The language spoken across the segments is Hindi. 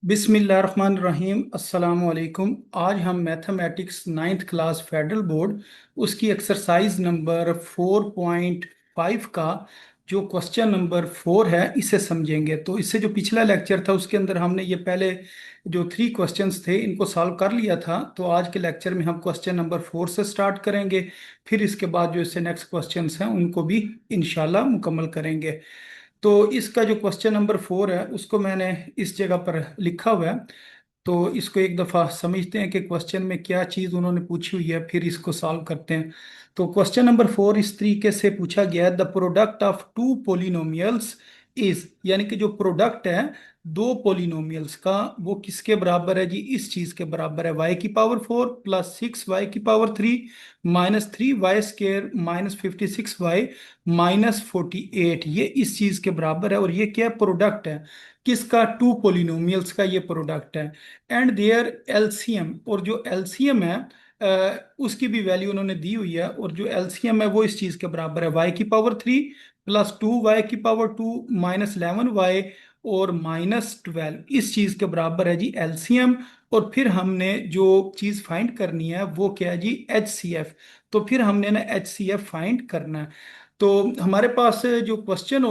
बिस्मिल्लाहिर्रहमानिर्रहीम अस्सलामु अलैकुम। आज हम mathematics ninth class federal board उसकी एक्सरसाइज नंबर 4.5 का जो क्वेश्चन नंबर 4 है इसे समझेंगे। तो इससे जो पिछला लेक्चर था उसके अंदर हमने ये पहले जो 3 क्वेश्चंस थे इनको सॉल्व कर लिया था। तो आज के लेक्चर में हम क्वेश्चन नंबर 4 से स्टार्ट करेंगे, फिर इसके बाद जो इससे नेक्स्ट क्वेश्चंस हैं उनको भी इंशाल्लाह मुकम्मल करेंगे। तो इसका जो क्वेश्चन नंबर 4 है उसको मैंने इस जगह पर लिखा हुआ है। तो इसको एक दफ़ा समझते हैं कि क्वेश्चन में क्या चीज़ उन्होंने पूछी हुई है, फिर इसको सॉल्व करते हैं। तो क्वेश्चन नंबर 4 इस तरीके से पूछा गया है, the product of two polynomials is, यानी कि जो प्रोडक्ट है दो पोलिनोमियल्स का वो किसके बराबर है जी? इस चीज के बराबर है, y⁴ plus 6y⁴ -3y² -56y -48। ये इस चीज के बराबर है और ये क्या प्रोडक्ट है किसका? टू पोलिनोमियल्स का ये प्रोडक्ट है। एंड देयर एलसीएम, और जो एलसीएम है उसकी भी वैल्यू उन्होंने दी हुई है, और जो एलसीएम है वो इस चीज के बराबर है, y⁴ प्लस 2y⁴ -11y और -12, इस चीज के बराबर है जी एलसीएम। और फिर हमने जो चीज फाइंड करनी है वो क्या है जी? एचसीएफ। तो फिर हमने ना एचसीएफ फाइंड करना है। तो हमारे पास जो क्वेश्चन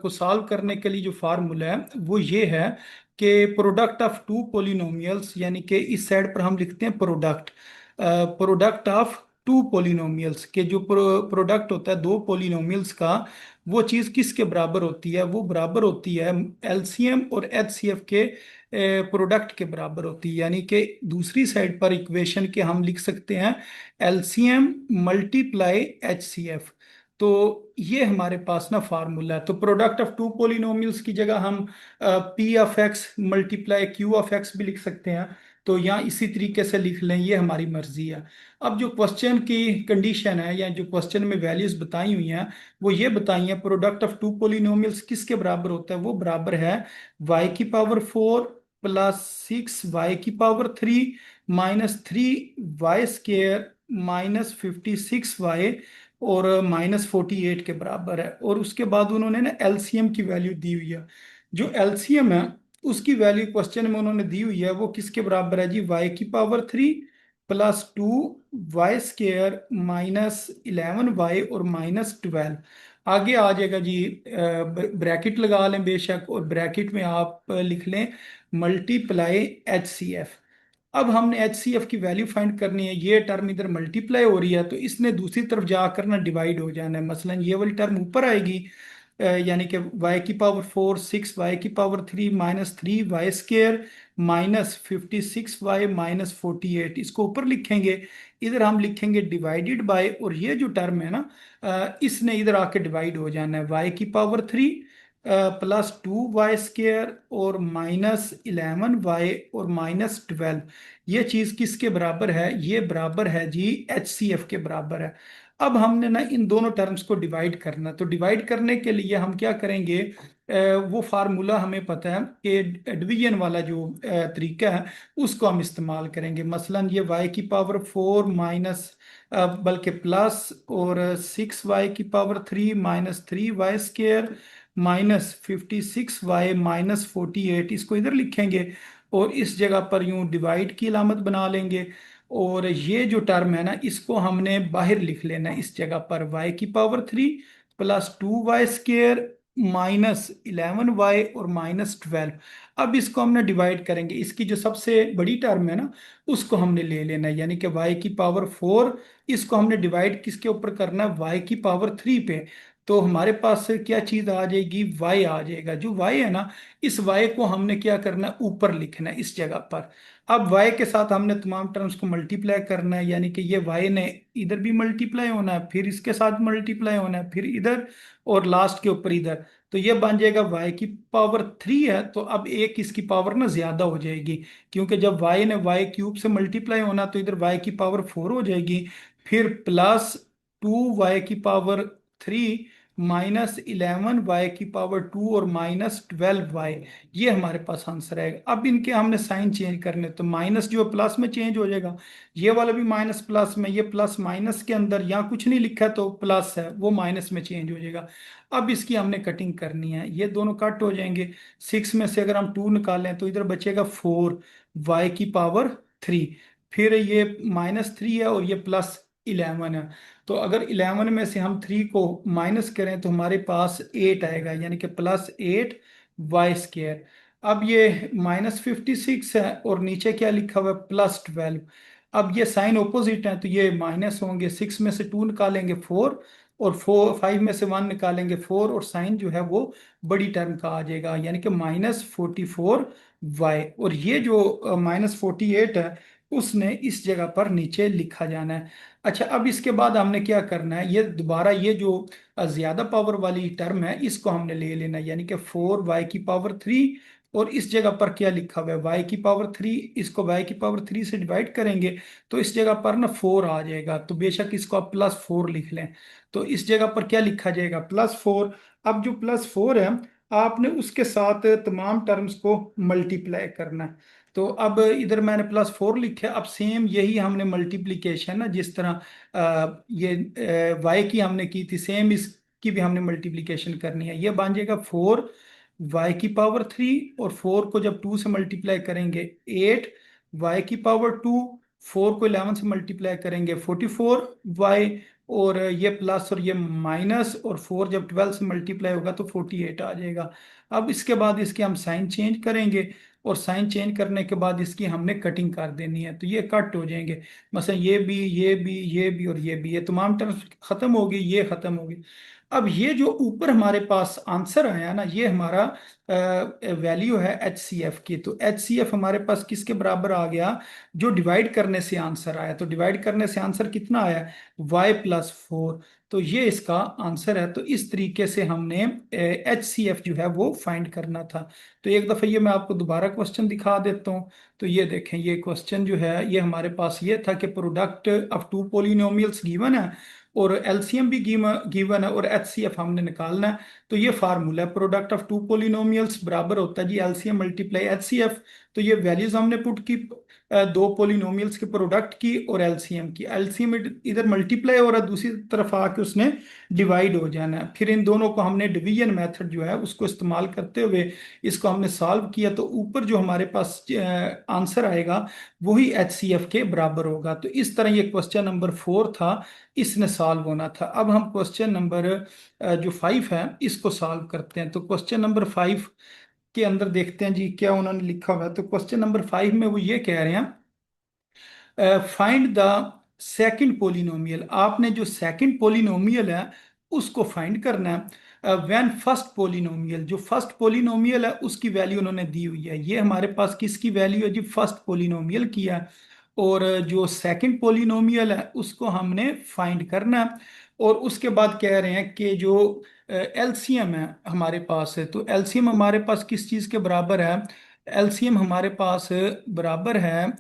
को सॉल्व करने के लिए जो फार्मूला है वो ये है कि प्रोडक्ट ऑफ टू पोलिनोमियल्स, यानी कि इस साइड पर हम लिखते हैं product, product of two polynomials के जो प्रोडक्ट होता है दो पोलिनोमियल्स का, वो चीज़ किसके बराबर होती है? वो बराबर होती है एलसीएम और एचसीएफ के प्रोडक्ट के बराबर होती है। यानी कि दूसरी साइड पर इक्वेशन के हम लिख सकते हैं एलसीएम मल्टीप्लाई एचसीएफ। तो ये हमारे पास ना फार्मूला है। तो प्रोडक्ट ऑफ टू पोलिनोमियल्स की जगह हम P of x multiply Q of x भी लिख सकते हैं। तो यहाँ इसी तरीके से लिख लें, ये हमारी मर्जी है। अब जो क्वेश्चन की कंडीशन है या जो क्वेश्चन में वैल्यूज बताई हुई हैं वो ये बताई हैं, प्रोडक्ट ऑफ टू पोलिनोमियल्स किसके बराबर होता है? वो बराबर है y⁴ plus 6y⁴ -3y² -56y और -48 के बराबर है। और उसके बाद उन्होंने ना एलसीएम की वैल्यू दी हुई है। जो एलसीएम है उसकी वैल्यू क्वेश्चन में उन्होंने दी हुई है वो किसके बराबर है जी? y⁴ प्लस 2y² -11y और -12। आगे आ जाएगा जी, ब्रैकेट लगा लें बेशक, और ब्रैकेट में आप लिख लें मल्टीप्लाई एचसीएफ। अब हमने एचसीएफ की वैल्यू फाइंड करनी है। ये टर्म इधर मल्टीप्लाई हो रही है तो इसने दूसरी तरफ जाकर ना डिवाइड हो जाना है। मसलन ये वाली टर्म ऊपर आएगी, यानी कि y⁴ 6y⁴ -3y² -56y -48, इसको ऊपर लिखेंगे। इधर हम लिखेंगे डिवाइडेड बाय, और ये जो टर्म है ना इसने इधर आके डिवाइड हो जाना है, y⁴ प्लस 2y² और -11y और -12। ये चीज किसके बराबर है? ये बराबर है जी एचसीएफ के बराबर है। अब हमने ना इन दोनों टर्म्स को डिवाइड करना, तो डिवाइड करने के लिए हम क्या करेंगे? वो फार्मूला हमें पता है कि डिवीजन वाला जो तरीका है उसको हम इस्तेमाल करेंगे। मसलन ये y⁴ माइनस, बल्कि प्लस, और 6y⁴ -3y² -56y -48, इसको इधर लिखेंगे और इस जगह पर यूं डिवाइड की अलामत बना लेंगे। और ये जो टर्म है ना इसको हमने बाहर लिख लेना है इस जगह पर, y⁴ प्लस 2y² -11y और -12। अब इसको हमने डिवाइड करेंगे, इसकी जो सबसे बड़ी टर्म है ना उसको हमने ले लेना है, यानी कि y⁴ इसको हमने डिवाइड किसके ऊपर करना है? y⁴ पे। तो हमारे पास क्या चीज आ जाएगी? y आ जाएगा। जो y है ना इस y को हमने क्या करना है? ऊपर लिखना है इस जगह पर। अब y के साथ हमने तमाम टर्म्स को मल्टीप्लाई करना है, यानी कि ये y ने इधर भी मल्टीप्लाई होना है, फिर इसके साथ मल्टीप्लाई होना है, फिर इधर, और लास्ट के ऊपर इधर। तो ये बन जाएगा y⁴ है। तो अब एक इसकी पावर ना ज्यादा हो जाएगी, क्योंकि जब y ने y³ से मल्टीप्लाई होना तो इधर y⁴ हो जाएगी। फिर प्लस 2y⁴ -11y⁴ और -12y, ये हमारे पास आंसर आएगा। अब इनके हमने साइन चेंज करने, तो माइनस जो प्लस में चेंज हो जाएगा, ये वाला भी माइनस प्लस में, ये प्लस माइनस के अंदर यहाँ कुछ नहीं लिखा तो प्लस है, वो माइनस में चेंज हो जाएगा। अब इसकी हमने कटिंग करनी है, ये दोनों कट हो जाएंगे। 6 में से अगर हम 2 निकालें तो इधर बचेगा 4y⁴, फिर ये -3 है और ये +11 है। तो अगर 11 में से हम 3 को माइनस करें तो हमारे पास 8 आएगा, यानी कि +8y²। अब ये -56 है और नीचे क्या लिखा हुआ है, +12। अब ये साइन ऑपोजिट है तो ये माइनस होंगे। 6 में से 2 निकालेंगे 4, और 5 में से 1 निकालेंगे 4, और साइन जो है वो बड़ी टर्म का आ जाएगा, यानी कि -44y। और ये जो -48 है उसने इस जगह पर नीचे लिखा जाना है। अच्छा, अब इसके बाद हमने क्या करना है, ये दोबारा ये जो ज्यादा पावर वाली टर्म है इसको हमने ले लेना है, यानी कि 4y⁴ और इस जगह पर क्या लिखा हुआ है, y⁴, इसको y⁴ से डिवाइड करेंगे तो इस जगह पर ना 4 आ जाएगा, तो बेशक इसको आप +4 लिख लें। तो इस जगह पर क्या लिखा जाएगा, +4। अब जो +4 है आपने उसके साथ तमाम टर्म्स को मल्टीप्लाई करना है। तो अब इधर मैंने +4 लिखा है। अब सेम यही हमने मल्टीप्लीकेशन ना, जिस तरह ये y की हमने की थी, सेम इसकी भी हमने मल्टीप्लीकेशन करनी है। ये बन जाएगा 4y⁴, और 4 को जब 2 से मल्टीप्लाई करेंगे 8y⁴, 4 को 11 से मल्टीप्लाई करेंगे 44y, और ये प्लस और ये माइनस, और 4 जब 12 से मल्टीप्लाई होगा तो 48 आ जाएगा। अब इसके बाद इसके हम साइन चेंज करेंगे, और साइन चेंज करने के बाद इसकी हमने कटिंग कर देनी है, तो ये कट हो जाएंगे। मसलन ये भी, ये भी, ये भी और ये भी, ये तमाम टर्म्स खत्म होगी, ये खत्म होगी। अब ये जो ऊपर हमारे पास आंसर आया ना, ये हमारा वैल्यू है HCF की। तो HCF हमारे पास किसके बराबर आ गया, जो डिवाइड करने से आंसर आया। तो डिवाइड करने से आंसर कितना आया, y+4। तो ये इसका आंसर है। तो इस तरीके से हमने HCF जो है वो फाइंड करना था। तो एक दफ़ा ये मैं आपको दोबारा क्वेश्चन दिखा देता हूँ। तो ये देखें, ये क्वेश्चन जो है ये हमारे पास ये था कि product of two polynomials given है और एलसीएम भी गिवन है और एचसीएफ हमने निकालना है। तो ये फार्मूला है, प्रोडक्ट ऑफ टू पोलिनोमियल्स बराबर होता है जी एलसीएम मल्टीप्लाई एचसीएफ। तो ये वैल्यूज हमने पुट की, दो पोलिनोमियल्स के प्रोडक्ट की और एलसीएम की। एलसीएम इधर मल्टीप्लाई हो रहा है, दूसरी तरफ आके उसने डिवाइड हो जाना है। फिर इन दोनों को हमने डिवीजन मेथड जो है उसको इस्तेमाल करते हुए इसको हमने सॉल्व किया। तो ऊपर जो हमारे पास आंसर आएगा वही एचसीएफ के बराबर होगा। तो इस तरह ये क्वेश्चन नंबर 4 था, इसने सॉल्व होना था। अब हम क्वेश्चन नंबर जो 5 है इसको सॉल्व करते हैं। तो क्वेश्चन नंबर 5 के अंदर देखते हैं जी क्या उन्होंने लिखा हुआ है। तो क्वेश्चन नंबर 5 में वो ये कह रहे हैं, फाइंड द सेकंड पोलिनोमियल। आपने जो सेकंड पोलिनोमियल है उसको फाइंड करना है। व्हेन फर्स्ट पोलिनोमियल, जो फर्स्ट पोलिनोमियल है उसकी वैल्यू उन्होंने दी हुई है। ये हमारे पास किसकी वैल्यू है जी, फर्स्ट पोलिनोमियल की है। और जो सेकंड पोलिनोमियल है उसको हमने फाइंड करना है। और उसके बाद कह रहे हैं कि जो एलसीएम है हमारे पास है, तो एलसीएम हमारे पास किस चीज़ के बराबर है, एलसीएम हमारे पास बराबर है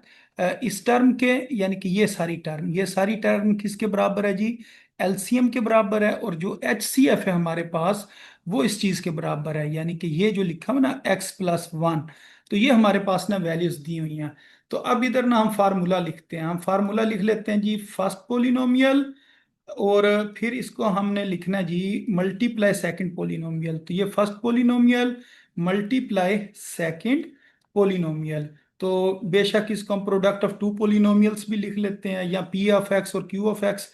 इस टर्म के, यानी कि ये सारी टर्म किसके बराबर है जी, एलसीएम के बराबर है। और जो एचसीएफ है हमारे पास वो इस चीज के बराबर है, यानी कि ये जो लिखा हुआ ना x+1। तो ये हमारे पास ना वैल्यूज दी हुई हैं। तो अब इधर ना हम फार्मूला लिखते हैं, हम फार्मूला लिख लेते हैं जी फर्स्ट पोलिनोमियल, और फिर इसको हमने लिखना है जी मल्टीप्लाई सेकंड पोलिनोमियल। तो ये first polynomial multiply second polynomial. तो बेशक इसको हम प्रोडक्ट ऑफ टू पोलिनोमियल्स भी लिख लेते हैं, या P(x) और Q(x),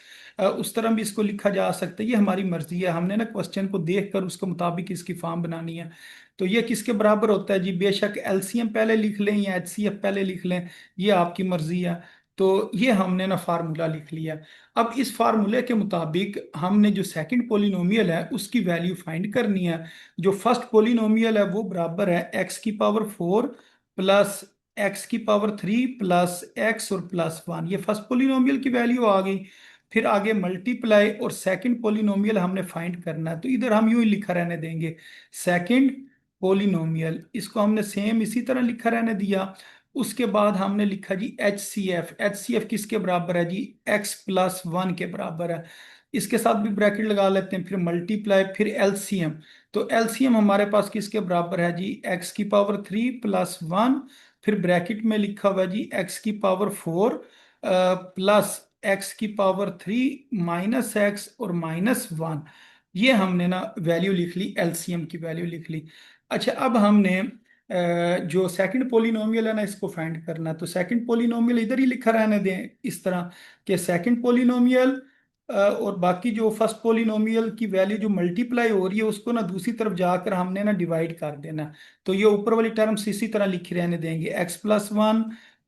उस तरह भी इसको लिखा जा सकता है। ये हमारी मर्जी है, हमने ना क्वेश्चन को देखकर उसके मुताबिक इसकी फॉर्म बनानी है। तो ये किसके बराबर होता है जी, बेशक एलसीएम पहले लिख लें या एचसीएफ पहले लिख लें, ये आपकी मर्जी है। तो ये हमने ना फार्मूला लिख लिया। अब इस फार्मूले के मुताबिक हमने जो सेकंड पोलिनोमियल है उसकी वैल्यू फाइंड करनी है। जो फर्स्ट पोलिनोमियल है वो बराबर है x⁴ plus x⁴ plus x और +1। ये फर्स्ट पोलिनोमियल की वैल्यू आ गई। फिर आगे मल्टीप्लाई और सेकंड पोलिनोमियल हमने फाइंड करना है। तो इधर हम यूं ही लिखा रहने देंगे सेकंड पोलिनोमियल, इसको हमने सेम इसी तरह लिखा रहने दिया। उसके बाद हमने लिखा जी HCF। HCF किसके बराबर है जी, x+1 के बराबर है। इसके साथ भी ब्रैकेट लगा लेते हैं, फिर मल्टीप्लाई, फिर एलसीएम। तो एलसीएम हमारे पास किसके बराबर है जी, एक्स की पावर 3 + 1, फिर ब्रैकेट में लिखा हुआ है जी एक्स की पावर 4 प्लस एक्स की पावर 3 माइनस एक्स और -1। ये हमने ना वैल्यू लिख ली, एलसीएम की वैल्यू लिख ली। अच्छा, अब हमने जो सेकंड पोलिनोमियल है ना, इसको फाइंड करना है। तो सेकंड पोलिनोमियल इधर ही लिखा रहने दें इस तरह कि सेकंड पोलिनोमियल और बाकी जो फर्स्ट पोलिनोमियल की वैल्यू जो मल्टीप्लाई हो रही है उसको ना दूसरी तरफ जाकर हमने ना डिवाइड कर देना। तो ये ऊपर वाली टर्म्स इसी तरह लिखी रहने देंगे, x+1,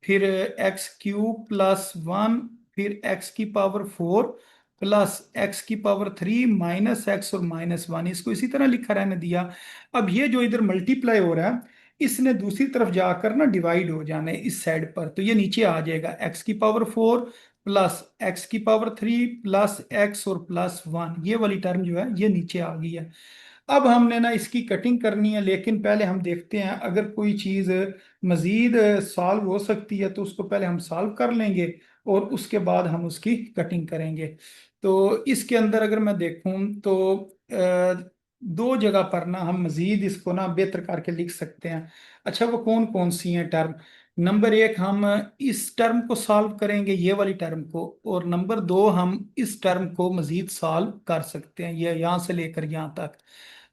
फिर x³ + 1, फिर x की पावर 4 प्लस x की पावर 3 माइनस एक्स और -1, इसको इसी तरह लिखा रहने दिया। अब ये जो इधर मल्टीप्लाई हो रहा है इसने दूसरी तरफ जाकर ना डिवाइड हो जाना है इस साइड पर, तो ये नीचे आ जाएगा x की पावर 4 प्लस x की पावर 3 प्लस एक्स और +1, ये वाली टर्म जो है ये नीचे आ गई है। अब हमने ना इसकी कटिंग करनी है, लेकिन पहले हम देखते हैं अगर कोई चीज़ मज़ीद सॉल्व हो सकती है तो उसको पहले हम सॉल्व कर लेंगे और उसके बाद हम उसकी कटिंग करेंगे। तो इसके अंदर अगर मैं देखूं तो दो जगह पर ना हम मज़ीद इसको ना बेहतर करके लिख सकते हैं। अच्छा, वो कौन कौन सी हैं टर्म? नंबर एक, हम इस टर्म को सॉल्व करेंगे, ये वाली टर्म को, और नंबर दो, हम इस टर्म को मज़ीद सॉल्व कर सकते हैं, ये यहाँ से लेकर यहाँ तक।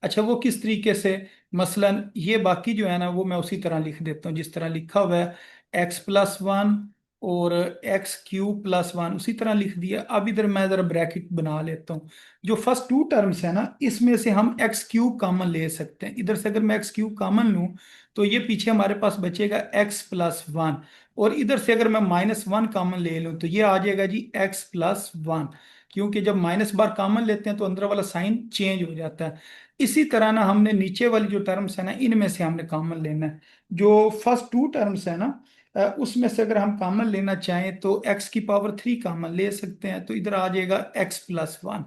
अच्छा, वो किस तरीके से? मसलन ये बाकी जो है ना वो मैं उसी तरह लिख देता हूँ जिस तरह लिखा हुआ है, x+1 और x³ + 1 उसी तरह लिख दिया। अब इधर मैं ज़रा ब्रैकेट बना लेता हूँ। जो फर्स्ट टू टर्म्स है ना इसमें से हम x³ कॉमन ले सकते हैं। इधर से अगर मैं x³ कॉमन लूँ तो ये पीछे हमारे पास बचेगा x+1, और इधर से अगर मैं -1 कॉमन ले लूँ तो ये आ जाएगा जी x+1, क्योंकि जब माइनस बार कॉमन लेते हैं तो अंदर वाला साइन चेंज हो जाता है। इसी तरह ना हमने नीचे वाली जो टर्म्स है ना इनमें से हमने कॉमन लेना है। जो फर्स्ट टू टर्म्स है ना उसमें से अगर हम कॉमन लेना चाहें तो x की पावर 3 कॉमन ले सकते हैं, तो इधर आ जाएगा x+1।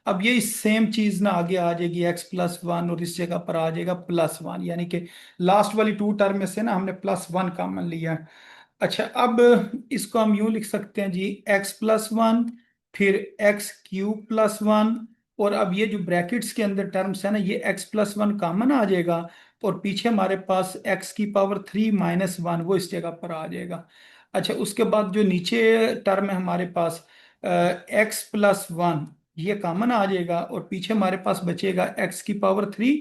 अब ये सेम चीज ना आगे आ जाएगी x+1 और इस जगह पर आ जाएगा +1, यानी कि लास्ट वाली टू टर्म में से ना हमने +1 कॉमन लिया है। अच्छा, अब इसको हम यूं लिख सकते हैं जी x+1, फिर x³ + 1, और अब ये जो ब्रैकेट्स के अंदर टर्म्स है ना ये x+1 कॉमन आ जाएगा, और पीछे हमारे पास x की पावर 3 -1 वो इस जगह पर आ जाएगा। अच्छा, उसके बाद जो नीचे टर्म है हमारे पास x+1, ये कॉमन आ जाएगा, और पीछे हमारे पास बचेगा x की पावर 3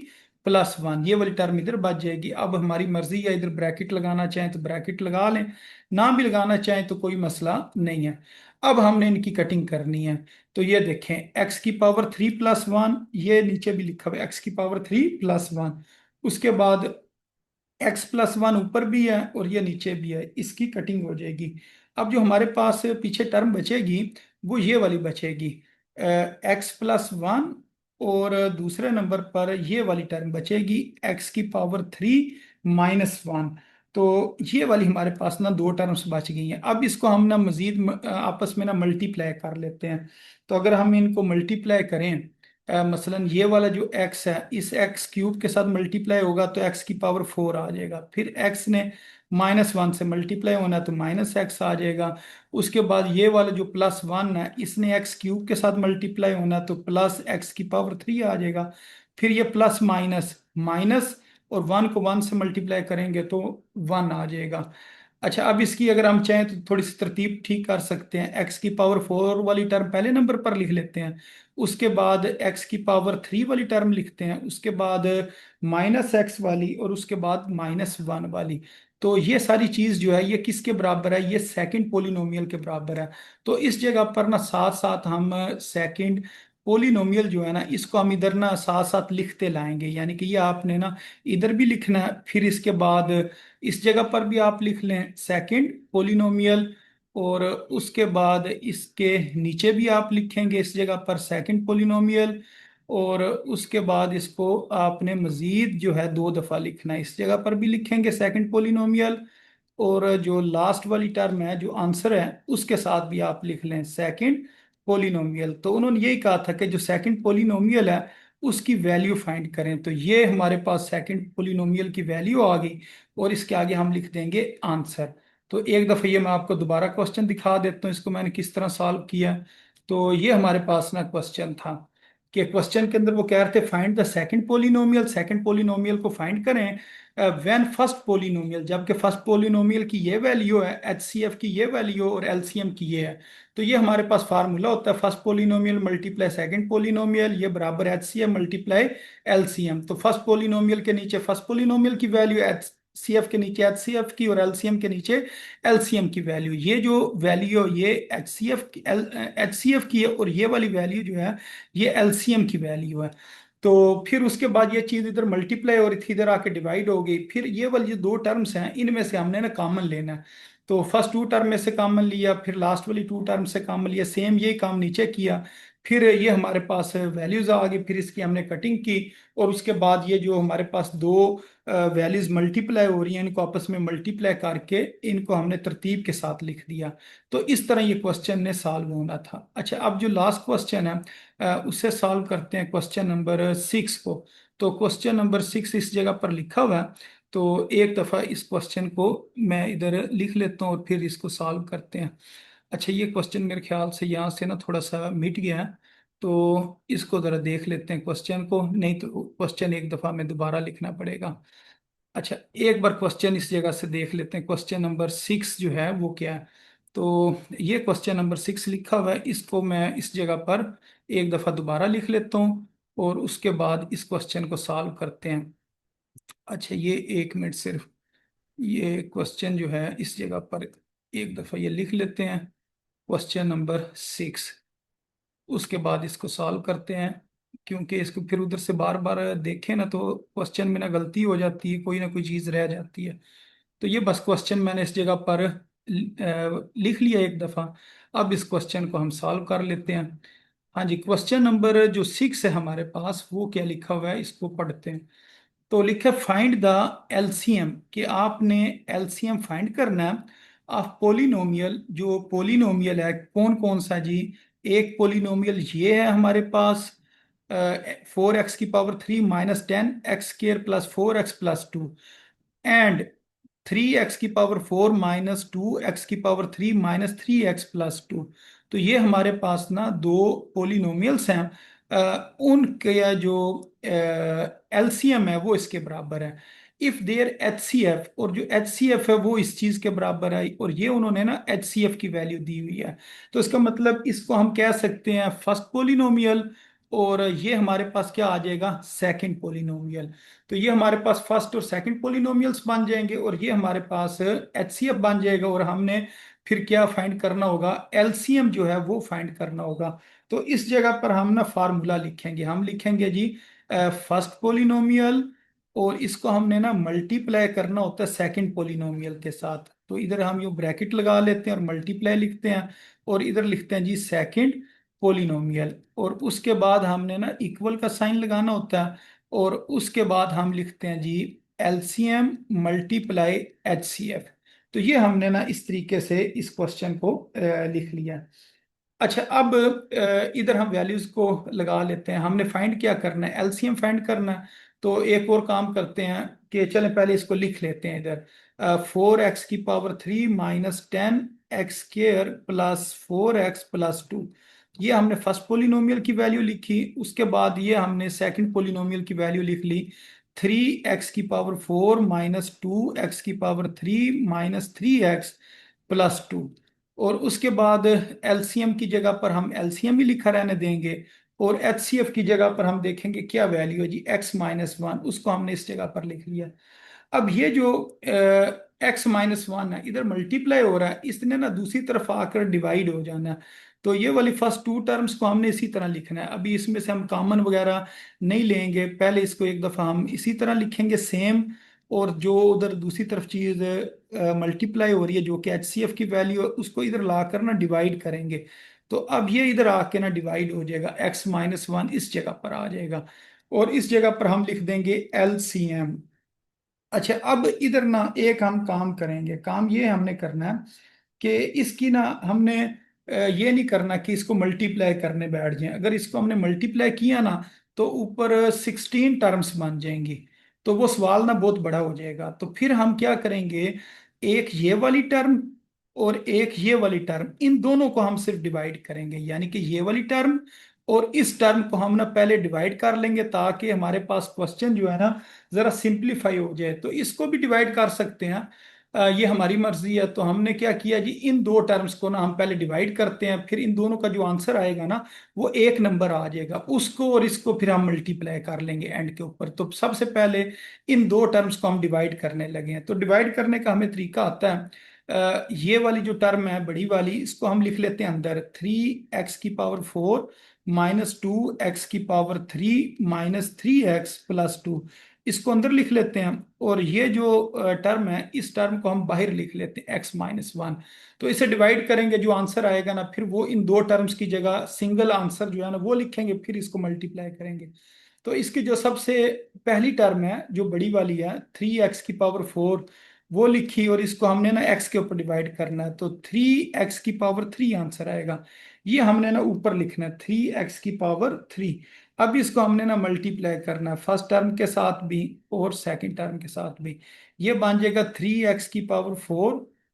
+ 1, ये वाली टर्म इधर बच जाएगी। अब हमारी मर्जी है, इधर ब्रैकेट लगाना चाहें तो ब्रैकेट लगा लें, ना भी लगाना चाहें तो कोई मसला नहीं है। अब हमने इनकी कटिंग करनी है। तो ये देखें, x की पावर 3 + 1, ये नीचे भी लिखा हुआ है x की पावर 3 + 1, उसके बाद x+1 ऊपर भी है और ये नीचे भी है, इसकी कटिंग हो जाएगी। अब जो हमारे पास पीछे टर्म बचेगी वो ये वाली बचेगी, x+1, और दूसरे नंबर पर ये वाली टर्म बचेगी x की पावर 3 - 1। तो ये वाली हमारे पास ना दो टर्म्स बच गई हैं। अब इसको हम ना मजीद आपस में ना मल्टीप्लाई कर लेते हैं। तो अगर हम इनको मल्टीप्लाई करें, मसलन ये वाला जो x है इस x³ के साथ मल्टीप्लाई होगा तो x की पावर 4 आ जाएगा, फिर x ने -1 से मल्टीप्लाई होना है तो -x आ जाएगा। उसके बाद ये वाला जो +1 है इसने x³ के साथ मल्टीप्लाई होना है तो +x की पावर 3 आ जाएगा। फिर ये प्लस माइनस माइनस, और 1 को 1 से मल्टीप्लाई करेंगे तो 1 आ जाएगा। अच्छा, अब इसकी अगर हम चाहें तो थोड़ी सी तरतीब ठीक कर सकते हैं, x की पावर 4 वाली टर्म पहले नंबर पर लिख लेते हैं, उसके बाद x की पावर 3 वाली टर्म लिखते हैं, उसके बाद -x वाली, और उसके बाद -1 वाली। तो ये सारी चीज जो है ये किसके बराबर है, ये सेकंड पोलिनोमियल के बराबर है। तो इस जगह पर ना साथ साथ हम सेकंड पोलिनोमियल जो है ना इसको हम इधर ना साथ साथ लिखते लाएंगे, यानी कि ये आपने ना इधर भी लिखना है, फिर इसके बाद इस जगह पर भी आप लिख लें सेकंड पोलिनोमियल, और उसके बाद इसके नीचे भी आप लिखेंगे इस जगह पर सेकंड पोलिनोमियल, और उसके बाद इसको आपने मजीद जो है दो दफ़ा लिखना है, इस जगह पर भी लिखेंगे सेकंड पोलिनोमियल, और जो लास्ट वाली टर्म है जो आंसर है उसके साथ भी आप लिख लें सेकंड पोलिनोमियल। तो उन्होंने यही कहा था कि जो सेकंड पोलिनोमियल है उसकी वैल्यू फाइंड करें, तो ये हमारे पास सेकंड पोलिनोमियल की वैल्यू आ गई, और इसके आगे हम लिख देंगे आंसर। तो एक दफ़ा ये मैं आपको दोबारा क्वेश्चन दिखा देता हूँ, इसको मैंने किस तरह सॉल्व किया। तो ये हमारे पास ना क्वेश्चन था कि क्वेश्चन के अंदर वो कह रहे थे फाइंड द सेकंड पोलिनोमियल को फाइंड करें व्हेन फर्स्ट पोलिनोमियल, जबकि फर्स्ट पोलिनोमियल की ये वैल्यू है, एचसीएफ की ये वैल्यू और एलसीएम की ये है। तो ये हमारे पास फार्मूला होता है first polynomial multiply second polynomial, ये बराबर एचसीएफ मल्टीप्लाई एलसीएम। तो फर्स्ट पोलिनोमियल के नीचे फर्स्ट पोलिनोमियल की वैल्यू, एचसीएफ के नीचे एचसीएफ की, और एलसीएम के नीचे एलसीएम की वैल्यू। ये जो वैल्यू ये एचसीएफ की है, और ये वाली वैल्यू जो है ये एलसीएम की वैल्यू है। तो फिर उसके बाद ये चीज इधर मल्टीप्लाई हो रही थी, इधर आके डिवाइड हो गई। फिर ये वाली जो दो टर्म्स हैं इनमें से हमने ना कॉमन लेना है। तो फर्स्ट टू टर्म में से कॉमन लिया, फिर लास्ट वाली टू टर्म से कॉमन लिया, सेम यही काम नीचे किया। फिर ये हमारे पास वैल्यूज आ गई, फिर इसकी हमने कटिंग की। और उसके बाद ये जो हमारे पास दो वैल्यूज मल्टीप्लाई हो रही हैं, इनको आपस में मल्टीप्लाई करके इनको हमने तरतीब के साथ लिख दिया। तो इस तरह ये क्वेश्चन ने सॉल्व होना था। अच्छा, अब जो लास्ट क्वेश्चन है उससे सॉल्व करते हैं क्वेश्चन नंबर 6 को। तो क्वेश्चन नंबर 6 इस जगह पर लिखा हुआ है। तो एक दफ़ा इस क्वेश्चन को मैं इधर लिख लेता हूँ और फिर इसको सॉल्व करते हैं। अच्छा, ये क्वेश्चन मेरे ख्याल से यहाँ से ना थोड़ा सा मिट गया है। तो इसको ज़रा देख लेते हैं क्वेश्चन को, नहीं तो क्वेश्चन एक दफ़ा में दोबारा लिखना पड़ेगा। अच्छा, एक बार क्वेश्चन इस जगह से देख लेते हैं, क्वेश्चन नंबर 6 जो है वो क्या है। तो ये क्वेश्चन नंबर 6 लिखा हुआ है, इसको मैं इस जगह पर एक दफ़ा दोबारा लिख लेता हूँ और उसके बाद इस क्वेश्चन को सॉल्व करते हैं। अच्छा, ये एक मिनट सिर्फ, ये क्वेश्चन जो है इस जगह पर एक दफ़ा ये लिख लेते हैं, क्वेश्चन नंबर 6। उसके बाद इसको सॉल्व करते हैं, क्योंकि इसको फिर उधर से बार बार देखें ना तो क्वेश्चन में ना गलती हो जाती है, कोई ना कोई चीज़ रह जाती है। तो ये बस क्वेश्चन मैंने इस जगह पर लिख लिया एक दफ़ा। अब इस क्वेश्चन को हम सॉल्व कर लेते हैं। हाँ जी, क्वेश्चन नंबर जो 6 है हमारे पास, वो क्या लिखा हुआ है इसको पढ़ते हैं। तो लिखा फाइंड द एलसीएम, कि आपने एलसीएम फाइंड करना है ऑफ पोलिनोमियल। जो पोलिनोमियल है कौन कौन सा जी? एक पोलिनोमियल ये है हमारे पास 4x⁻³ - 10x² + 4x+2, and 3x⁻⁴ - 2x⁻³ - 3x+2। तो ये हमारे पास ना दो पोलिनोमियल्स हैं। उनके जो एलसीएम है वो इसके बराबर है। इफ देयर एचसीएफ, और जो एचसीएफ है वो इस चीज के बराबर है, और ये उन्होंने ना एचसीएफ की वैल्यू दी हुई है। तो इसका मतलब इसको हम कह सकते हैं फर्स्ट पोलिनोमियल, और ये हमारे पास क्या आ जाएगा? Second polynomial. तो ये हमारे पास फर्स्ट और सेकंड पोलिनोमियल्स बन जाएंगे, और ये हमारे पास एचसीएफ बन जाएगा। और हमने फिर क्या फाइंड करना होगा? एलसीएम जो है वो फाइंड करना होगा। तो इस जगह पर हम ना फार्मूला लिखेंगे, हम लिखेंगे जी फर्स्ट पोलिनोमियल, और इसको हमने ना मल्टीप्लाई करना होता है सेकंड पोलिनोमियल के साथ। तो इधर हम ये ब्रैकेट लगा लेते हैं और मल्टीप्लाई लिखते हैं, और इधर लिखते हैं जी सेकंड पोलिनोमियल। और उसके बाद हमने ना इक्वल का साइन लगाना होता है, और उसके बाद हम लिखते हैं जी एलसीएम मल्टीप्लाई एचसीएफ। तो ये हमने ना इस तरीके से इस क्वेश्चन को लिख लिया। अच्छा, अब इधर हम वैल्यूज को लगा लेते हैं। हमने फाइंड क्या करना है? एलसीएम फाइंड करना है। तो एक और काम करते हैं कि चलें पहले इसको लिख लेते हैं इधर। 4x⁻³ - 10x² + 4x+2, ये हमने फर्स्ट पोलिनोमियल की वैल्यू लिखी। उसके बाद ये हमने सेकंड पोलिनोमियल की वैल्यू लिख ली, 3x⁻⁴ - 2x⁻³ - 3x+2। और उसके बाद एलसीएम की जगह पर हम एलसीएम ही लिखा रहने देंगे, और एचसीएफ की जगह पर हम देखेंगे क्या वैल्यू है जी, x-1, उसको हमने इस जगह पर लिख लिया। अब ये जो x-1 है इधर मल्टीप्लाई हो रहा है, इसने ना दूसरी तरफ आकर डिवाइड हो जाना है। तो ये वाली फर्स्ट टू टर्म्स को हमने इसी तरह लिखना है। अभी इसमें से हम कॉमन वगैरह नहीं लेंगे, पहले इसको एक दफ़ा हम इसी तरह लिखेंगे सेम। और जो उधर दूसरी तरफ चीज़ मल्टीप्लाई हो रही है जो कि एचसीएफ की वैल्यू है, उसको इधर लाकर ना डिवाइड करेंगे। तो अब ये इधर आके ना डिवाइड हो जाएगा, x-1 इस जगह पर आ जाएगा, और इस जगह पर हम लिख देंगे एलसीएम। अच्छा, अब इधर ना एक हम काम करेंगे, काम ये हमने करना है कि इसकी ना हमने ये नहीं करना कि इसको मल्टीप्लाई करने बैठ जाएं। अगर इसको हमने मल्टीप्लाई किया ना तो ऊपर 16 टर्म्स बन जाएंगी, तो वो सवाल ना बहुत बड़ा हो जाएगा। तो फिर हम क्या करेंगे, एक ये वाली टर्म और एक ये वाली टर्म, इन दोनों को हम सिर्फ डिवाइड करेंगे, यानी कि ये वाली टर्म और इस टर्म को हम ना पहले डिवाइड कर लेंगे ताकि हमारे पास क्वेश्चन जो है ना जरा सिंप्लीफाई हो जाए। तो इसको भी डिवाइड कर सकते हैं, ये हमारी मर्जी है। तो हमने क्या किया जी, इन दो टर्म्स को ना हम पहले डिवाइड करते हैं, फिर इन दोनों का जो आंसर आएगा ना वो एक नंबर आ जाएगा, उसको और इसको फिर हम मल्टीप्लाई कर लेंगे एंड के ऊपर। तो सबसे पहले इन दो टर्म्स को हम डिवाइड करने लगे हैं। तो डिवाइड करने का हमें तरीका आता है, ये वाली जो टर्म है बड़ी वाली, इसको हम लिख लेते हैं अंदर 3x⁴ -2x⁴ -3x+2, इसको अंदर लिख लेते हैं। और ये जो टर्म है इस टर्म को हम बाहर लिख लेते हैं x-1। तो इसे डिवाइड करेंगे, जो आंसर आएगा ना फिर वो इन दो टर्म्स की जगह सिंगल आंसर जो है ना वो लिखेंगे, फिर इसको मल्टीप्लाई करेंगे। तो इसकी जो सबसे पहली टर्म है जो बड़ी वाली है 3x⁴ वो लिखी, और इसको हमने ना x के ऊपर डिवाइड करना है, तो 3x⁴ आंसर आएगा। ये हमने ना ऊपर लिखना है 3x⁴। अब इसको हमने ना मल्टीप्लाई करना है फर्स्ट टर्म के साथ भी और सेकंड टर्म के साथ भी। ये बन जाएगा 3x⁴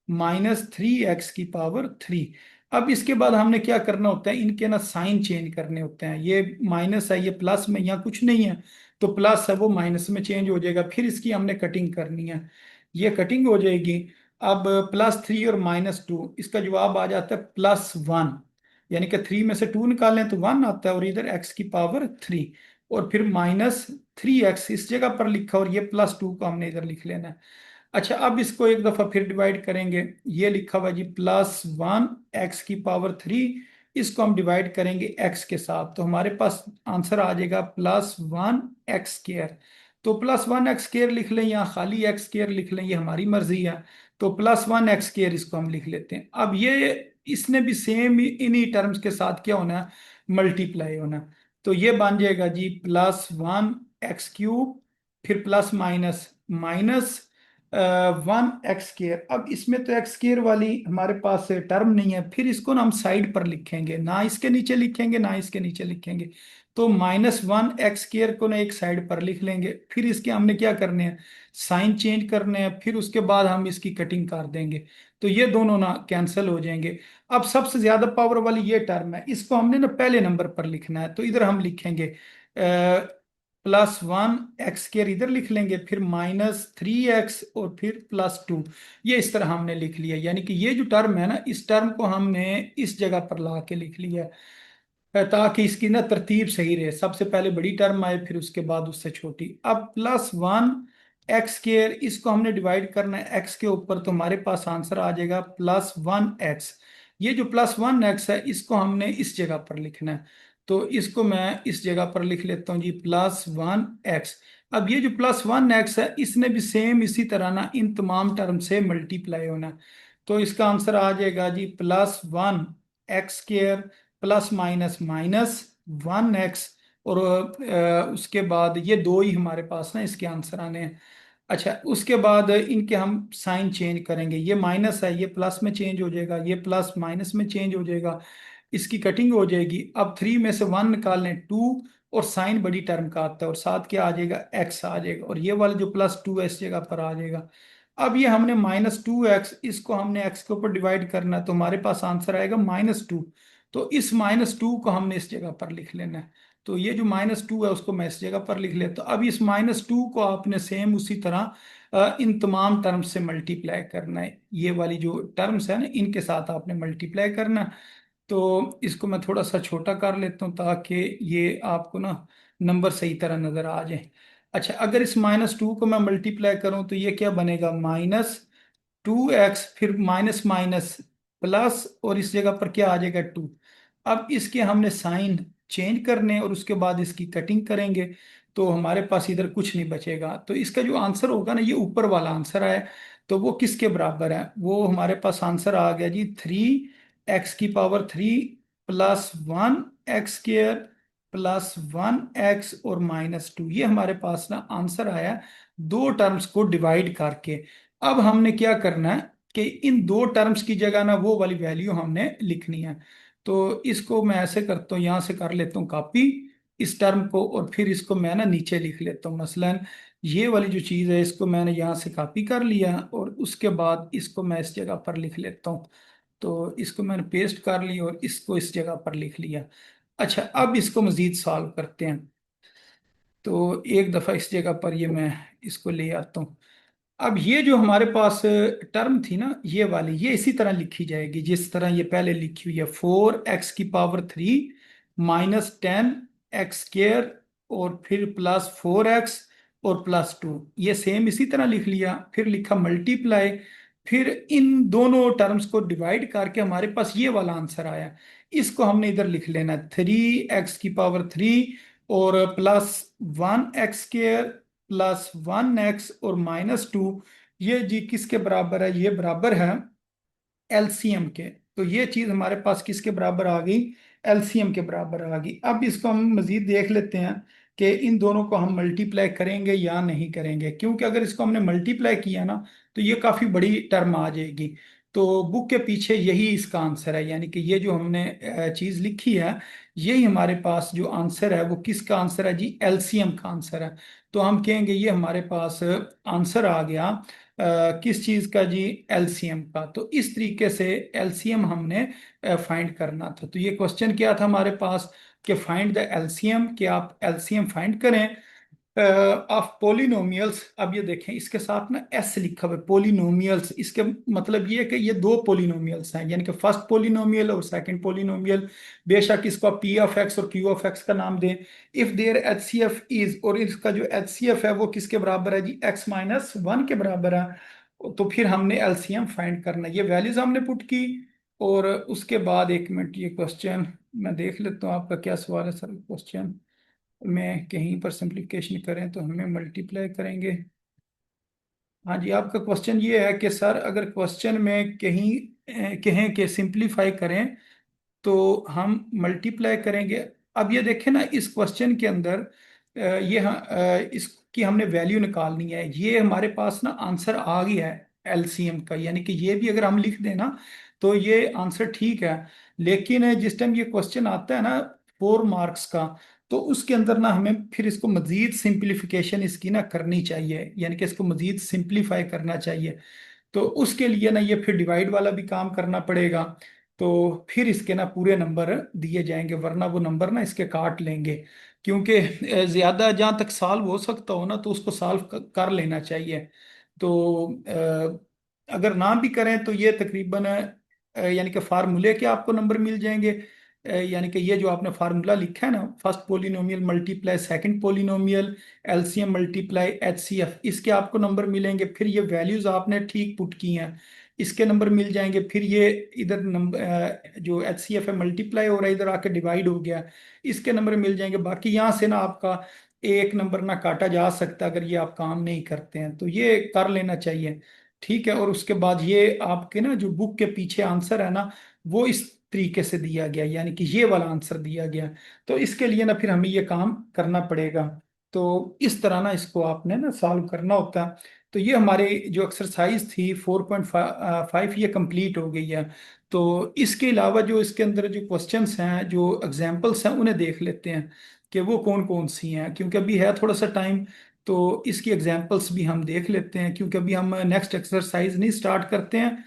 -3x⁴। अब इसके बाद हमने क्या करना होता है, इनके ना साइन चेंज करने होते हैं। ये माइनस है, ये प्लस में, यहाँ कुछ नहीं है तो प्लस है वो माइनस में चेंज हो जाएगा। फिर इसकी हमने कटिंग करनी है, ये कटिंग हो जाएगी। अब +3 और -2, इसका जवाब आ जाता है +1, यानी कि 3 में से 2 निकालें तो 1 आता है, और इधर x⁴ और फिर -3x इस जगह पर लिखा, और ये +2 को हमने इधर लिख लेना है। अच्छा, अब इसको एक दफा फिर डिवाइड करेंगे, ये लिखा हुआ जी +1x⁴, इसको हम डिवाइड करेंगे x के साथ, तो हमारे पास आंसर आ जाएगा +1x²। तो +1x² लिख लें या खाली x² लिख लें, ये हमारी मर्जी है। तो +1x² इसको हम लिख लेते हैं। अब ये इसने भी सेम इन्हीं टर्म्स के साथ क्या होना है, मल्टीप्लाई होना है। तो ये बन जाएगा जी +1x³ फिर प्लस माइनस माइनस 1x²। अब इसमें तो x² वाली हमारे पास टर्म नहीं है, फिर इसको ना हम साइड पर लिखेंगे, ना इसके नीचे लिखेंगे ना इसके नीचे लिखेंगे। तो -1x² को ना एक साइड पर लिख लेंगे, फिर इसके हमने क्या करने हैं, साइन चेंज करने हैं, फिर उसके बाद हम इसकी कटिंग कर देंगे। तो ये दोनों ना कैंसिल हो जाएंगे। अब सबसे ज्यादा पावर वाली ये टर्म है, इसको हमने ना पहले नंबर पर लिखना है, तो इधर हम लिखेंगे +1x² इधर लिख लेंगे, फिर -3x और फिर +2। ये इस तरह हमने लिख लिया, यानी कि ये जो टर्म है ना इस टर्म को हमने इस जगह पर ला के लिख लिया है, ताकि इसकी ना तरतीब सही रहे, सबसे पहले बड़ी टर्म आए फिर उसके बाद उससे छोटी। अब +1x², इसको हमने डिवाइड करना है x के ऊपर, तो हमारे पास आंसर आ जाएगा +1x। ये जो +1x है इसको हमने इस जगह पर लिखना है, तो इसको मैं इस जगह पर लिख लेता हूँ जी +1x। अब ये जो +1x है इसने भी सेम इसी तरह ना इन तमाम टर्म से मल्टीप्लाई होना है। तो इसका आंसर आ जाएगा जी +1x² plus minus minus 1x, और उसके बाद ये दो ही हमारे पास ना इसके आंसर आने हैं। अच्छा, उसके बाद इनके हम साइन चेंज करेंगे, ये माइनस है ये प्लस में चेंज हो जाएगा, ये प्लस माइनस में चेंज हो जाएगा, इसकी कटिंग हो जाएगी। अब 3 में से 1 निकाल लें 2, और साइन बड़ी टर्म का आता है, और साथ क्या आ जाएगा, x आ जाएगा, और ये वाला जो +2 है इस जगह पर आ जाएगा। अब ये हमने -2x, इसको हमने x के ऊपर डिवाइड करना है, तो हमारे पास आंसर आएगा -2। तो इस -2 को हमने इस जगह पर लिख लेना है, तो ये जो -2 है उसको मैं इस जगह पर लिख लेता हूँ। अब इस -2 को आपने सेम उसी तरह इन तमाम टर्म्स से मल्टीप्लाई करना है, ये वाली जो टर्म्स है ना इनके साथ आपने मल्टीप्लाई करना है। तो इसको मैं थोड़ा सा छोटा कर लेता हूँ ताकि ये आपको ना नंबर सही तरह नजर आ जाए। अच्छा, अगर इस -2 को मैं मल्टीप्लाई करूँ तो ये क्या बनेगा, -2x, फिर माइनस माइनस प्लस, और इस जगह पर क्या आ जाएगा 2। अब इसके हमने साइन चेंज करने और उसके बाद इसकी कटिंग करेंगे, तो हमारे पास इधर कुछ नहीं बचेगा। तो इसका जो आंसर होगा ना, ये ऊपर वाला आंसर है, तो वो किसके बराबर है, वो हमारे पास आंसर आ गया जी 3x⁴ +1x² +1x और -2, ये हमारे पास ना आंसर आया दो टर्म्स को डिवाइड करके। अब हमने क्या करना है कि इन दो टर्म्स की जगह ना वो वाली वैल्यू हमने लिखनी है। तो इसको मैं ऐसे करता हूँ, यहाँ से कर लेता हूँ कॉपी इस टर्म को, और फिर इसको मैं ना नीचे लिख लेता हूँ। मसलन ये वाली जो चीज़ है इसको मैंने यहाँ से कॉपी कर लिया और उसके बाद इसको मैं इस जगह पर लिख लेता हूँ। तो इसको मैंने पेस्ट कर लिया और इसको इस जगह पर लिख लिया। अच्छा, अब इसको मजीद सॉल्व करते हैं। तो एक दफ़ा इस जगह पर ये मैं इसको ले आता हूँ। अब ये जो हमारे पास टर्म थी ना, ये वाली, ये इसी तरह लिखी जाएगी जिस तरह ये पहले लिखी हुई है। 4x⁻³ -10x² और फिर +4x और +2, ये सेम इसी तरह लिख लिया। फिर लिखा मल्टीप्लाई, फिर इन दोनों टर्म्स को डिवाइड करके हमारे पास ये वाला आंसर आया। इसको हमने इधर लिख लेना, 3x⁻³ और +1x² +1x और -2, ये जी किसके बराबर है? ये बराबर है एलसीएम के। तो ये चीज हमारे पास किसके बराबर आ गई? एलसीएम के बराबर आ गई। अब इसको हम मजीद देख लेते हैं कि इन दोनों को हम मल्टीप्लाई करेंगे या नहीं करेंगे, क्योंकि अगर इसको हमने मल्टीप्लाई किया ना तो ये काफी बड़ी टर्म आ जाएगी। तो बुक के पीछे यही इसका आंसर है, यानी कि ये जो हमने चीज लिखी है, यही हमारे पास जो आंसर है वो किसका आंसर है जी? एलसीएम का आंसर है। तो हम कहेंगे ये हमारे पास आंसर आ गया किस चीज का जी? एलसीएम का। तो इस तरीके से एलसीएम हमने फाइंड करना था। तो ये क्वेश्चन क्या था हमारे पास कि फाइंड द एलसीएम, कि आप एलसीएम फाइंड करें ऑफ पोलिनोमियल्स। अब ये देखें इसके साथ ना एस लिखा हुआ है, पोलिनोमियल्स। इसके मतलब ये है कि ये दो पोलिनोमियल्स हैं, यानी कि फर्स्ट पोलिनोमियल और सेकंड पोलिनोमियल। बेशक इसको आप पी ऑफ एक्स और क्यू ऑफ एक्स का नाम दें। If there H C F is, और इसका जो एच सी एफ है वो किसके बराबर है जी? x-1 के बराबर है। तो फिर हमने एलसीएम फाइंड करना है। ये वैल्यूज हमने पुट की और उसके बाद, एक मिनट, ये क्वेश्चन मैं देख लेता हूँ आपका क्या सवाल है सर। क्वेश्चन में कहीं पर सिंप्लीफिकेशन करें तो हमें मल्टीप्लाई करेंगे। हाँ जी, आपका क्वेश्चन ये है कि सर अगर क्वेश्चन में कहीं कहें कि सिंप्लीफाई करें तो हम मल्टीप्लाई करेंगे। अब ये देखें ना, इस क्वेश्चन के अंदर इसकी हमने वैल्यू निकालनी है। ये हमारे पास ना आंसर आ गया है एलसीएम का, यानी कि ये भी अगर हम लिख दें ना तो ये आंसर ठीक है। लेकिन जिस टाइम ये क्वेश्चन आता है ना 4 मार्क्स का, तो उसके अंदर ना हमें फिर इसको मजीद सिंप्लीफिकेशन इसकी ना करनी चाहिए, यानी कि इसको मजीद सिंप्लीफाई करना चाहिए। तो उसके लिए ना ये फिर डिवाइड वाला भी काम करना पड़ेगा। तो फिर इसके ना पूरे नंबर दिए जाएंगे, वरना वो नंबर ना इसके काट लेंगे। क्योंकि ज्यादा जहाँ तक सॉल्व हो सकता हो ना तो उसको सॉल्व कर लेना चाहिए। तो अगर ना भी करें तो ये तकरीबन यानी कि फार्मूले के आपको नंबर मिल जाएंगे। यानी कि ये जो आपने फार्मूला लिखा है ना, first polynomial multiply second polynomial LCM multiply HCF, इसके आपको नंबर मिलेंगे। फिर ये वैल्यूज आपने ठीक पुट की हैं, इसके नंबर मिल जाएंगे। फिर ये इधर नंबर जो एचसीएफ है मल्टीप्लाई हो रहा है, इधर आके डिवाइड हो गया, इसके नंबर मिल जाएंगे। बाकी यहाँ से ना आपका एक नंबर ना काटा जा सकता अगर ये आप काम नहीं करते हैं, तो ये कर लेना चाहिए। ठीक है, और उसके बाद ये आपके ना जो बुक के पीछे आंसर है ना वो इस तरीके से दिया गया, यानी कि ये वाला आंसर दिया गया। तो इसके लिए ना फिर हमें ये काम करना पड़ेगा। तो इस तरह ना इसको आपने ना सॉल्व करना होता है। तो ये हमारी जो एक्सरसाइज थी 4.5 ये कंप्लीट हो गई है। तो इसके अलावा जो इसके अंदर जो क्वेश्चंस हैं, जो एग्जांपल्स हैं, उन्हें देख लेते हैं कि वो कौन कौन सी हैं, क्योंकि अभी है थोड़ा सा टाइम। तो इसकी एग्जांपल्स भी हम देख लेते हैं, क्योंकि अभी हम नेक्स्ट एक्सरसाइज नहीं स्टार्ट करते हैं।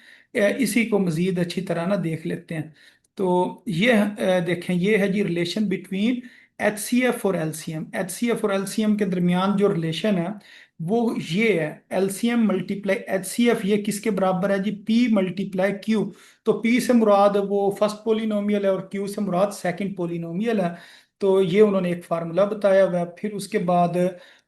इसी को मज़ीद अच्छी तरह ना देख लेते हैं। तो ये देखें, ये है जी relation between H C F और एलसीएम। एच सी एफ और एलसीएम के दरमियान जो रिलेशन है वो ये है, LCM multiply H C F, ये किसके बराबर है जी? P multiply Q. तो पी से मुराद वो फर्स्ट पोलिनोमियल है और क्यू से मुराद सेकंड पोलिनोमियल है। तो ये उन्होंने एक फार्मूला बताया हुआ है। फिर उसके बाद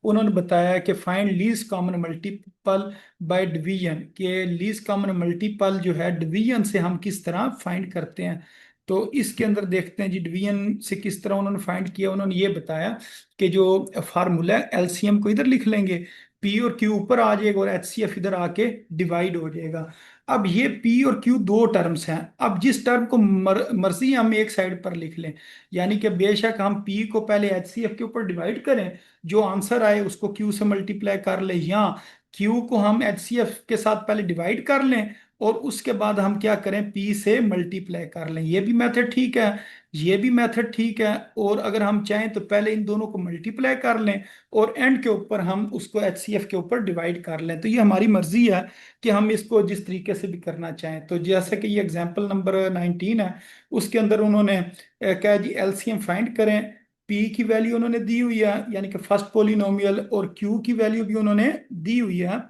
उन्होंने बताया कि find least common multiple by division, के लीस्ट कॉमन मल्टीपल जो है डिवीजन से हम किस तरह फाइंड करते हैं। तो इसके अंदर देखते हैं जी डिवीजन से किस तरह उन्होंने फाइंड किया। उन्होंने ये बताया कि जो फार्मूला है एलसीएम को इधर लिख लेंगे, पी और क्यू ऊपर आ जाएगा और एच सी एफ इधर आके डिवाइड हो जाएगा। अब ये पी और क्यू दो टर्म्स हैं। अब जिस टर्म को मर्जी हम एक साइड पर लिख लें, यानी कि बेशक हम पी को पहले एच सी एफ के ऊपर डिवाइड करें, जो आंसर आए उसको क्यू से मल्टीप्लाई कर ले, या क्यू को हम एच सी एफ के साथ पहले डिवाइड कर लें और उसके बाद हम क्या करें, पी से मल्टीप्लाई कर लें। ये भी मेथड ठीक है, ये भी मेथड ठीक है। और अगर हम चाहें तो पहले इन दोनों को मल्टीप्लाई कर लें और एंड के ऊपर हम उसको एचसीएफ के ऊपर डिवाइड कर लें। तो ये हमारी मर्जी है कि हम इसको जिस तरीके से भी करना चाहें। तो जैसे कि ये एग्जांपल नंबर 19 है, उसके अंदर उन्होंने क्या है जी, एलसीएम फाइंड करें। पी की वैल्यू उन्होंने दी हुई है, यानी कि फर्स्ट पोलिनोमियल, और क्यू की वैल्यू भी उन्होंने दी हुई है।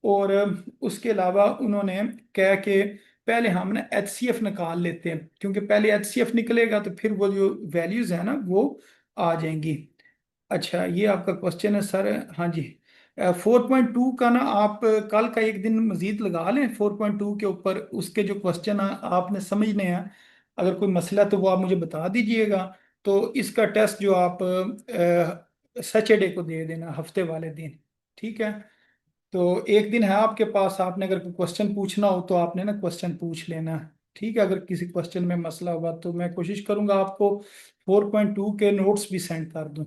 और उसके अलावा उन्होंने कहा कि पहले हम ना एच सी एफ निकाल लेते हैं, क्योंकि पहले एच सी एफ निकलेगा तो फिर वो जो वैल्यूज है ना वो आ जाएंगी। अच्छा, ये आपका क्वेश्चन है सर। हाँ जी, 4.2 का ना आप कल का एक दिन मजीद लगा लें 4.2 के ऊपर। उसके जो क्वेश्चन आपने समझने हैं, अगर कोई मसला तो वो आप मुझे बता दीजिएगा। तो इसका टेस्ट जो आप सैटरडे को दे देना, हफ्ते वाले दिन। ठीक है। तो एक दिन है आपके पास, आपने अगर कोई क्वेश्चन पूछना हो तो आपने ना क्वेश्चन पूछ लेना। ठीक है, अगर किसी क्वेश्चन में मसला होगा तो मैं कोशिश करूंगा आपको 4.2 के नोट्स भी सेंड कर दूं।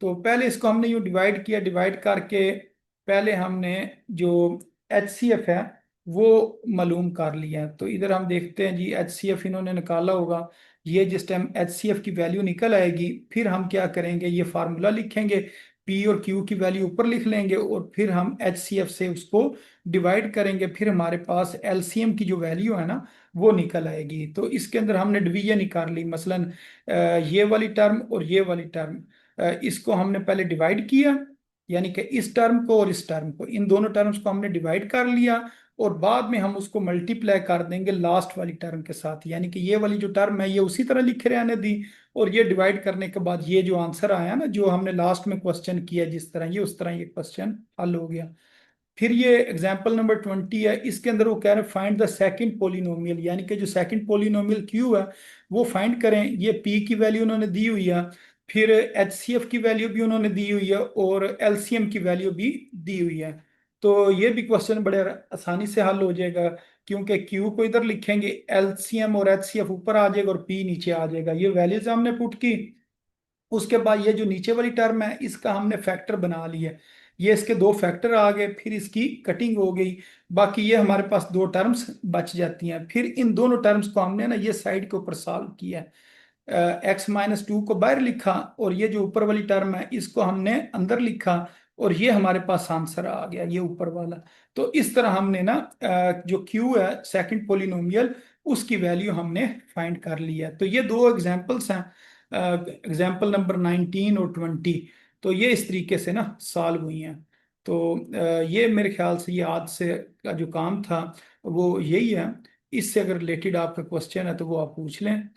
तो पहले इसको हमने यूँ डिवाइड किया, डिवाइड करके पहले हमने जो एच सी एफ है वो मालूम कर लिया है। तो इधर हम देखते हैं जी, एच सी एफ इन्होंने निकाला होगा। ये जिस टाइम एच सी एफ की वैल्यू निकल आएगी, फिर हम क्या करेंगे, ये फार्मूला लिखेंगे, पी और क्यू की वैल्यू ऊपर लिख लेंगे, और फिर हम एच सी एफ से उसको डिवाइड करेंगे। फिर हमारे पास एलसीएम की जो वैल्यू है ना वो निकल आएगी। तो इसके अंदर हमने डिवीजन ही कर ली, मसलन ये वाली टर्म और ये वाली टर्म, इसको हमने पहले डिवाइड किया, यानी कि इस टर्म को और इस टर्म को, इन दोनों टर्म्स को हमने डिवाइड कर लिया। और बाद में हम उसको मल्टीप्लाई कर देंगे लास्ट वाली टर्म के साथ, यानी कि ये वाली जो टर्म है ये उसी तरह लिखे रहने दी। और ये डिवाइड करने के बाद ये जो आंसर आया ना, जो हमने लास्ट में क्वेश्चन किया जिस तरह, ये उस तरह ये क्वेश्चन हल हो गया। फिर ये एग्जाम्पल नंबर 20 है, इसके अंदर वो कह रहे हैं फाइंड द सेकंड पोलिनोमियल, यानी कि जो सेकंड पोलिनोमियल क्यू है वो फाइंड करें। ये पी की वैल्यू उन्होंने दी हुई है, फिर एच सी एफ की वैल्यू भी उन्होंने दी हुई है, और एलसीएम की वैल्यू भी दी हुई है। तो ये भी क्वेश्चन बड़े आसानी से हल हो जाएगा, क्योंकि क्यू को इधर लिखेंगे, एलसीएम और एच सी एफ ऊपर आ जाएगा और पी नीचे आ जाएगा। ये वैल्यूज हमने पुट की। उसके बाद ये जो नीचे वाली टर्म है इसका हमने फैक्टर बना लिया, ये इसके दो फैक्टर आ गए, फिर इसकी कटिंग हो गई। बाकी ये हमारे पास दो टर्म्स बच जाती हैं। फिर इन दोनों टर्म्स को हमने ना ये साइड के ऊपर सॉल्व किया, x-2 को बाहर लिखा, और ये जो ऊपर वाली टर्म है इसको हमने अंदर लिखा, और ये हमारे पास आंसर आ गया, ये ऊपर वाला। तो इस तरह हमने ना जो q है सेकंड पोलिनोमियल, उसकी वैल्यू हमने फाइंड कर लिया। तो ये दो एग्जांपल्स हैं, एग्जाम्पल नंबर 19 और 20। तो ये इस तरीके से ना सॉल्व हुई हैं। तो ये मेरे ख्याल से ये आज से का जो काम था वो यही है। इससे अगर रिलेटेड आपका क्वेश्चन है तो वो आप पूछ लें।